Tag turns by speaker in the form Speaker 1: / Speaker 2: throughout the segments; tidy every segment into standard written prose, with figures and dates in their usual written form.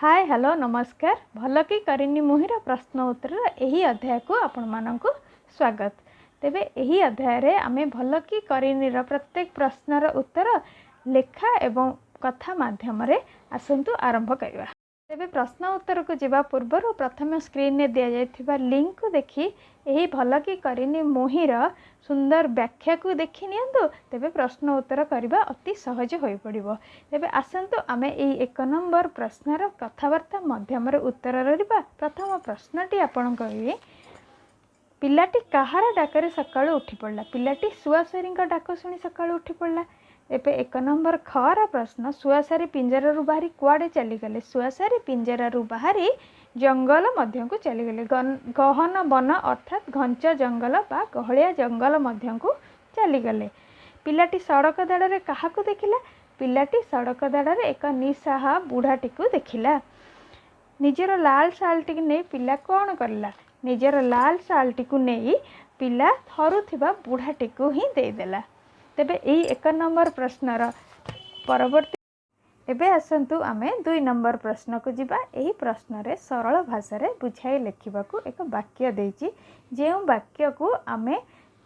Speaker 1: Hi hello नमस्कार भल कि करिनी मुहिर प्रश्न उत्तर यही अध्याय को आपण मानक स्वागत। तेबे यही अध्याय रे आमे भल कि करिनीर प्रत्येक प्रश्नर उत्तर लेखा एवं कथा माध्यम रे आसंतु आरंभ करबा। तेबे प्रश्न उत्तर को जीवा पूर्व प्रथम स्क्रीन रे दिया जायथिबा लिंक को देखि यही भल कि करिनी मुहिर सुंदर व्याख्या को देखि नियंतु। तेबे प्रश्न उत्तर करबा अति सहज होई पड़िबो। तेबे आसंतु आमे एई एक नंबर प्रश्नर कथावार्ता माध्यम रे उत्तर ररिबा। प्रथम प्रश्नटी आपण कहिबे पिलाटी कहार डाकरे सकाळु उठी पड़ला। पिलाटी सुआसारी डाक शुणी सकाळु उठी पड़ला। एबे एक नंबर खर प्रश्न सुआसारी पिंजरा बाहरी कुआडे चली गले। सुआसारी पिंजरा बाहरी जंगल मध्य को चली गले। गहन वन अर्थात घंच जंगल बा गहलिया जंगल मध्य को चली गले। पिलाटी सड़क दाड़े क्या देखिला। पिलाटी सड़क दाड़े एक निस्साहा बुढ़ाटी को देखिला। निजर लाल शालटी नहीं पिला कौन करला। निजर लाल शालटी को नहीं पिला थरुथिबा बुढ़ाटी को ही देदेला। तेबे यही एक नंबर प्रश्नर परवर्ती एबे आसंतु आमे 2 नंबर प्रश्न को जिबा। यही प्रश्न रे सरल भाषा रे बुझाई लेखिबा को एक वाक्य देछि। जे वाक्य को आमे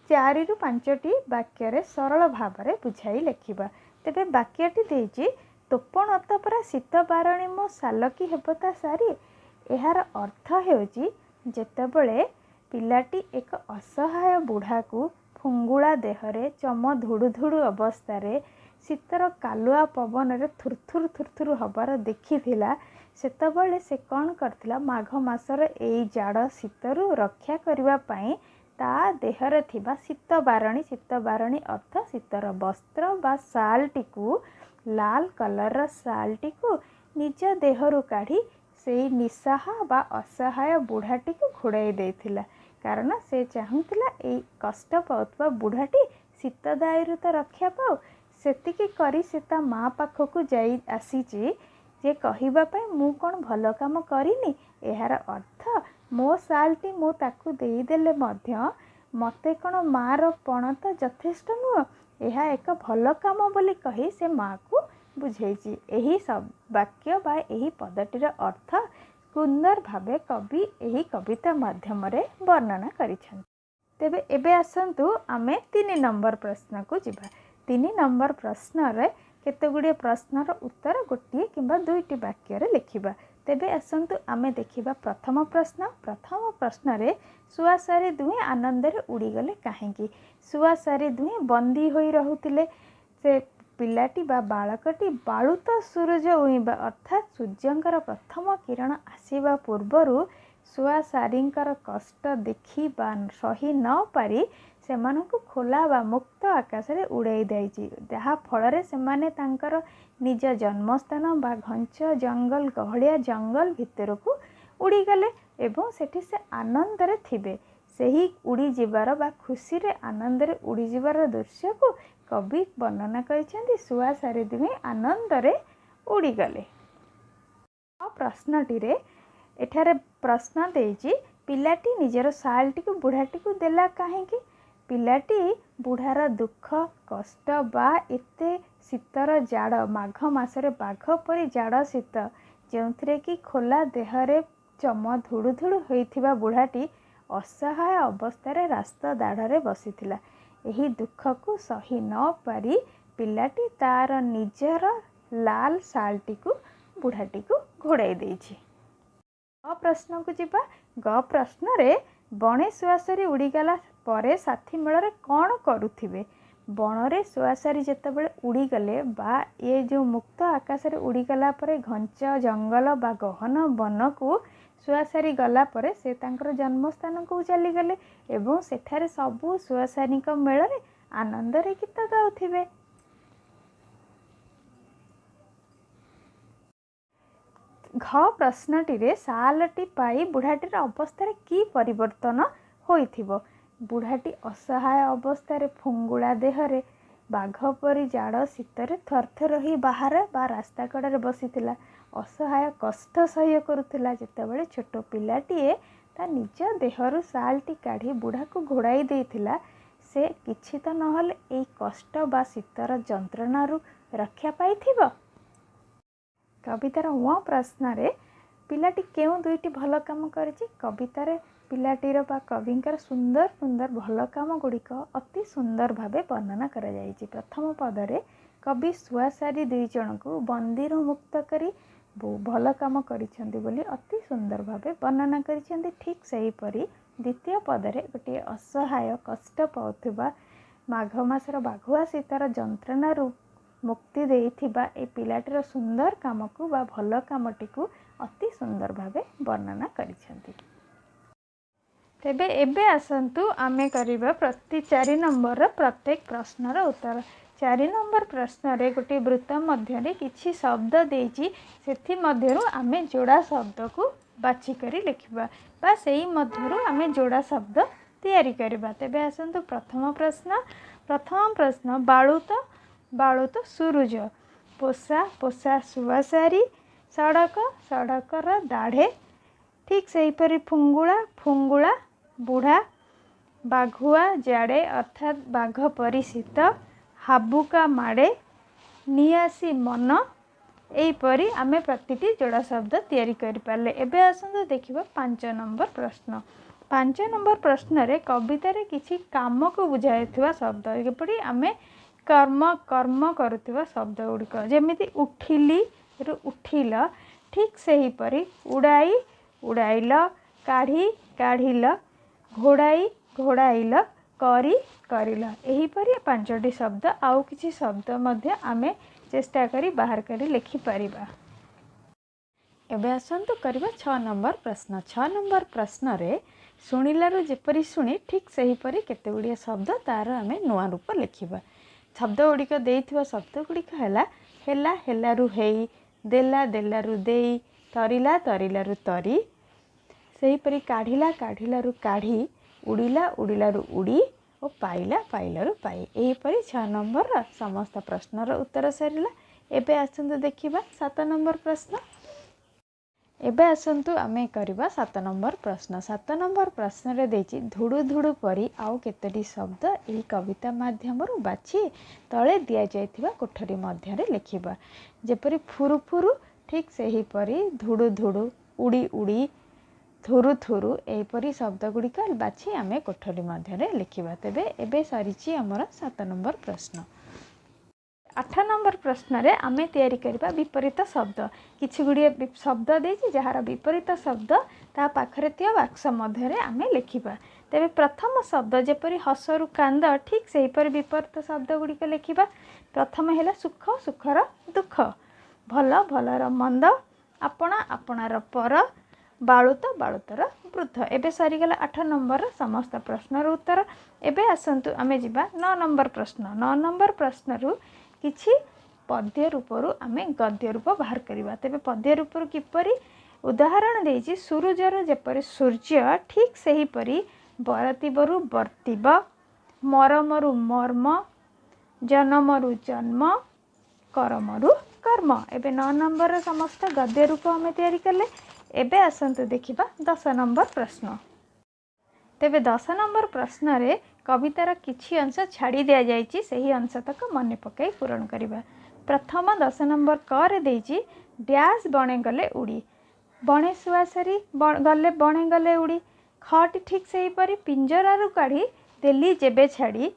Speaker 1: 4 रु 5टी वाक्य रे सरल भाव रे बुझाई लेखिबा। तेबे वाक्यटी देछि तोपण अतपरा शीत बारणी मो सालकी हेबता सारी। एहार अर्थ हेउछि जेतेबेले पिलाटी एक असहाय बुढ़ा को फुंगुला देहरे चम धुड़ु धुड़ु अवस्था रे शीतर कालुआ पवन रे थुरथुर हबार देखिथिला। सेतबेले से कौन करथिला माघ मासर एई जाड़ शीतरु रक्षा करिवा पई ता देहरे थिबा शीत बारणी अर्थ शीतर वस्त्र बा शालटी को लाल कलर शालटी को निज देहरु काढ़ी से निस्साहा बा असहाय बुढ़ाटी को घोड़ाई देथिला। कारण से चाहूला ए कष्ट पाउथबा बुढ़ाटी शीत दायरु तो रक्षा पाओ सेतिकी करी से ता माँ पाखक जाई आसीची जे कहिबा पई मु कोन भल काम करिनी। एहार अर्थ मो शालटी मो ताकू देई देले मध्य मते कोन मार पण तो यथेष्ट नुह। एहा एक भल काम बोली कही से माँ को बुझेची। एही सब वाक्य बा एही पदटीर अर्थ सुंदर भावे कवि एही कविता माध्यम रे वर्णना करिछन। तेबे एबे आसंतु आमे 3 नंबर प्रश्न को जिबा। 3 नंबर प्रश्न रे केतेगुडी प्रश्नर उत्तर गोटिए किंबा 2टी वाक्य रे लिखिबा। तेबे आसंतु आमे देखिबा प्रथम प्रश्न। प्रथम प्रश्न रे सुआसारी दुहे आनंद रे उड़ी गले काहेकि। सुआसारी दुहे बंदी होई रहुतिले। से पिलाटी बा बालकटी बालुत सूरज उइबा अर्थात सूर्यंकर प्रथम किरण आसीबा पूर्वरु सुआसारींकर कष्ट देखी बा सही न पारी सेमानकु खोला बा मुक्त आकाश रे उड़ाई दाइछि। जहा फल रे सेमाने तांकर निज जन्मस्थान बा घंच जंगल गहलिया जंगल भितर को उड़ी गले एवं सेठी से आनंद रे थिबे। सेही उड़ी जिबार बा खुशी रे आनंद रे उड़ी जिबार दृश्य को कवि वर्णना करिसेंती। सुआसारी दुहे आनंद रे उड़ी गले। प्रश्नटी रे एठारे प्रश्न देछि पिलाटी निजर शालटी को बुढ़ाटी को देला काहेकि। पिलाटी बुढ़ार दुख कष्ट बा एते शीतर जाड़ माघ मासरे बाघ परी जाड़ शीत जोंथरे कि खोला देहरे चम धुड़ु धुड़ु होइथिबा बुढ़ाटी असहाय अवस्था रे रास्ता दाढ़े बसिथिला। एही दुख को सही न पारी पिलाटी तार निजर लाल शालटी को बुढ़ाटी को घोड़ाई देछि। ग प्रश्न को जिबा। ग प्रश्न रे बणे सुआसारी उड़ीगला परे साथी मेल रे कौन करुथिबे। बणरे सुआसारी जेतेबेले उड़ीगले बा ये जो मुक्त आकाश रे उड़ीगला परे घंच जंगल बा गहन वन को सुआसारी गला परे से तांकर जन्मस्थान को चली गले एवं सेठारे सबु सुआसारी मेल रे आनंद रे गीत गाउथिबे। घ प्रश्नटी रे शालटी पाई बुढ़ाटीर अवस्था रे की परिवर्तन होइथिबो। बुढ़ाटी असहाय अवस्था रे फुंगुला देहरे बाघ परी जाड़ शीतरे थरथर रही बाहर बा रास्ता कड़े बसीथिला। असहाय कष्ट सह्य करुथिला। जेतेबेले छोट पिलाटीए ता निज देहरु शालटी काढ़ी बुढ़ा को घोड़ाई देथिला से किछि तो नहले एई कष्ट बा शीतर जंत्रणारु रक्षा पाइथिबो। कवितार व प्रश्न रे पिलाटी केउं दुईटी भल काम करिछि कवितार पिलाटीर बा कविंकर सुंदर सुंदर भल काम गुड़िक अति सुंदर भावे वर्णना करा जाइछि। प्रथम पदरे कवि सुआसारी दुई जन को बंदीर मुक्त करी भल काम करिसेंती बोली अति सुंदर भावे वर्णना करिसेंती। ठीक सही परी द्वितीय पदरे गोटे असहाय कष्ट पाउथिबा माघ मासर बाघुआ सीतार जंत्रणा मुक्ति देइथिबा ए पिलाटीर सुंदर काम को बा भल कामटी को अति सुंदर भावे वर्णना करिसेंती। तेबे एबे आसंतु आमे करिबा प्रति 4 नंबर प्रत्येक प्रश्नर उत्तर। 4 नंबर प्रश्न रे गोटे वृत्त मध्य किछि शब्द देइछि सेथि मध्यरु आमे जोड़ा शब्द को बाछि करी लिखिबा बा सेही मध्यरु आमे जोड़ा शब्द तैयारी करिबा। तेबे आसंतु प्रथम प्रश्न बाळुत बाळुत सूरज, पोसा पोसा सुवासारी, सड़क सड़कर दाढ़े। ठीक सही परी फुंगुला फुंगुला बुढ़ा, बाघुआ जाड़े अर्थात बाघ परी शीत, हाबुका माड़े, नियासी मन। एहीपरी आमे प्रतिटी जोड़ा शब्द तैयारी करि पारले। एबे आसंतु देखिबा 5 नंबर प्रश्न। 5 नंबर प्रश्न रे कवितारे किछि काम को बुझाइथिबा शब्द एपरि आमे कर्म कर्म करुथिबा शब्द गुड़िक जेमिति उठिली रु उठिल। ठीक सही परी उड़ाई उड़ाइल, काढ़ी काढ़िल, घोड़ाई घोड़ाइल, करी करिल। एहीपरि 5टी शब्द आउ किछि शब्द मध्य आमे चेष्टा करी बाहर करी लिखि परिबा। एबे आसंतु करिबा 6 नंबर प्रश्न। 6 नंबर प्रश्न रे शुणिलारू जेपरी शुणी ठीक सही परी केते गुड़िया शब्द तार आमे नुआ रूप लिखिबा। शब्द गुड़िक देइथिबा शब्द गुड़िक हैला हेला हेलारू हेई, देला देलारू देई, तरिला तरिलारू तरी। सेहीपरी काढ़िला काढ़िलारू काढ़ी, उड़िला उड़िलारू उड़ी और पाइला पाइलारू पाई। एहीपरी 6 नंबर समस्त प्रश्नर उत्तर सरिला। एबे आसंतु देखिबा 7 नंबर प्रश्न। एबे आसंतु आमे करिबा 7 नंबर प्रश्न। 7 नंबर प्रश्न रे देछि धुडु धुडु परी आउ केतटी शब्द एही कविता माध्यमरु बाछि तळे दिया जायथिबा कोठरी मध्य रे लिखिबा। जेपरी फुरु फुरु ठीक सही परी धुडु धुडु, उड़ी उड़ी, थुरु थुरु एहीपरी शब्द गुड़िक बाछि आमे कोठरी मध्य रे लिखिबा। तेबे एबे सरिछि हमर 7 नंबर प्रश्न। 8 नंबर प्रश्न रे आमे तैयारी करिबा विपरीत शब्द। किछि गुड़िए शब्द देछि जहार विपरीत शब्द ता पाखरे थिया वाक्स मध्य रे आमे लिखिबा। तेबे प्रथम शब्द जेपरी हसरु कांद ठीक सेही परी विपरीत शब्द गुड़िक लिखिबा। प्रथम हैला सुख सुखर दुख, भल भलर मंद, आपणा आपणार पर, बाळुत बाळुतर वृद्ध। एबे सरीगला 8 नंबर समस्त प्रश्नर उत्तर। एबे आसंतु आमे जिबा 9 नंबर प्रश्न। 9 नंबर प्रश्न रु किछि पद्य रूपरु आमे गद्य रूप बाहर करिबा। तेबे पद्य रूपरु किपरि उदाहरण देछि सूरजर जेपरि सूर्य ठीक सेही परी बरतिबरु बर्तिब, मरमरु मर्म, जनमरु जन्म, करमरु कर्म। एबे 9 नंबर समस्त गद्य रूप आमे तैयारी करले। एबे आसंतु देखिबा 10 नंबर प्रश्न। तेबे 10 नंबर प्रश्न रे कवितार किछि अंश छाड़ी दिया जाइछि सेही अंश तक मने पकाई पूरण करिबा। प्रथम 10 नंबर क रे देछि डैश बणे गले उड़ी, बणे सुआसरी गले बणे गले उड़ी। खटी ठीक सेही परी पिंजरारू काढ़ी देली जेबे छाड़ी,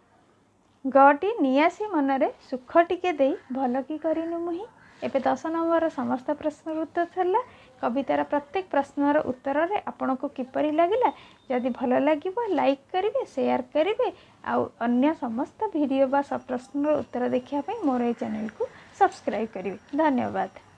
Speaker 1: गटी नियासी मनरे सुख टिके देई भल की करिनु मुही। एबे 10 नंबर समस्त प्रश्न उत्तर थला। कवितार प्रत्येक प्रश्नर उत्तर रे आपन को किपरि लागिला जदि भल लागिबो लाइक करिवे, शेयर करिवे आ अन्य समस्त वीडियो बा सब प्रश्नर उत्तर देखिया पई मोर ए चैनल को सब्सक्राइब करिवे। धन्यवाद।